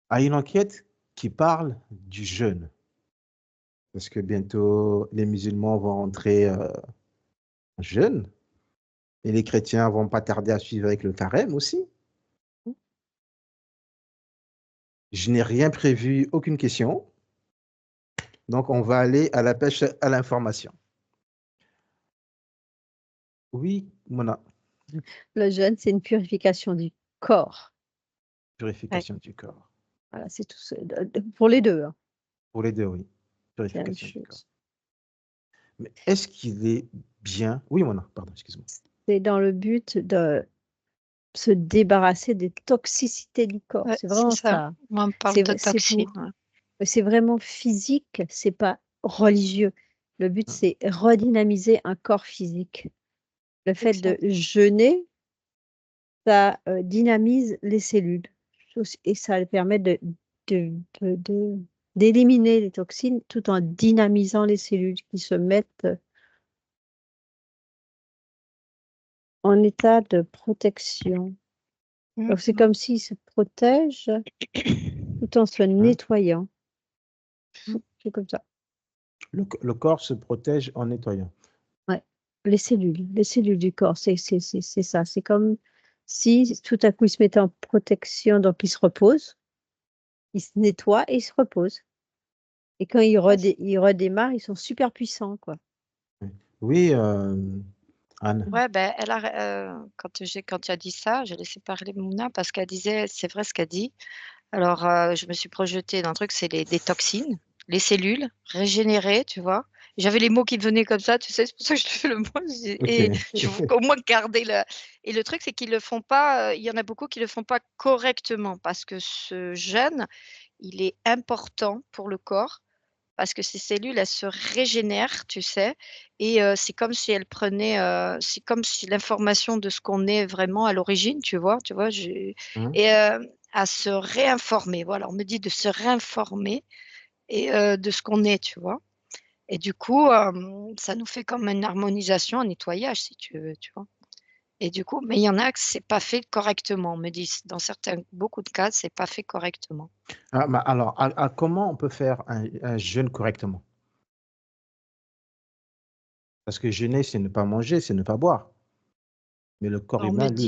à une enquête qui parle du jeûne. Parce que bientôt, les musulmans vont entrer en jeûne et les chrétiens vont pas tarder à suivre avec le carême aussi. Je n'ai rien prévu, aucune question. Donc, on va aller à la pêche à l'information. Oui, Mona, Le jeûne, c'est une purification du corps. purification du corps. Voilà, c'est tout. Pour les deux, hein, Pour les deux, oui. c'est la même Purification du corps. chose. Mais est-ce qu'il est bien... Oui, Mona, pardon, excuse-moi. C'est dans le but de se débarrasser des toxicités du corps. Ouais, C'est c'est vraiment ça. ça. Moi, on parle de C'est toxines. Ouais. c'est vraiment physique, c'est pas religieux. Le but, c'est redynamiser un corps physique. Le fait de jeûner, ça dynamise les cellules et ça permet d'éliminer les toxines tout en dynamisant les cellules qui se mettent en état de protection. Donc c'est comme s'ils se protègent tout en se nettoyant. C'est comme ça. Le corps se protège en nettoyant. Ouais, les cellules du corps, c'est ça. C'est comme si tout à coup ils se mettaient en protection, donc ils se reposent, ils se nettoient et ils se reposent. Et quand ils redémarrent, ils sont super puissants, quoi. Oui, Anne. Ouais, ben, elle a, quand tu as dit ça, j'ai laissé parler Mouna parce qu'elle disait, c'est vrai ce qu'elle dit. Alors, je me suis projetée dans un truc, c'est des toxines, les cellules régénérées, tu vois. J'avais les mots qui me venaient comme ça, tu sais, c'est pour ça que je te fais le mot. Et je veux au moins garder le. Et le truc, c'est qu'ils le font pas. Il y en a beaucoup qui le font pas correctement parce que ce jeûne, il est important pour le corps parce que ces cellules, elles se régénèrent, tu sais, et c'est comme si elles prenaient, c'est comme si l'information de ce qu'on est vraiment à l'origine, tu vois, et à se réinformer. Voilà, on me dit de se réinformer et de ce qu'on est, tu vois. Et du coup, ça nous fait comme une harmonisation, un nettoyage, si tu veux, tu vois. Et du coup, mais il y en a que c'est pas fait correctement. On me dit, dans beaucoup de cas, c'est pas fait correctement. Ah, bah, alors, comment on peut faire un jeûne correctement? Parce que jeûner, c'est ne pas manger, c'est ne pas boire. Mais le corps On me humain, lui, dit il a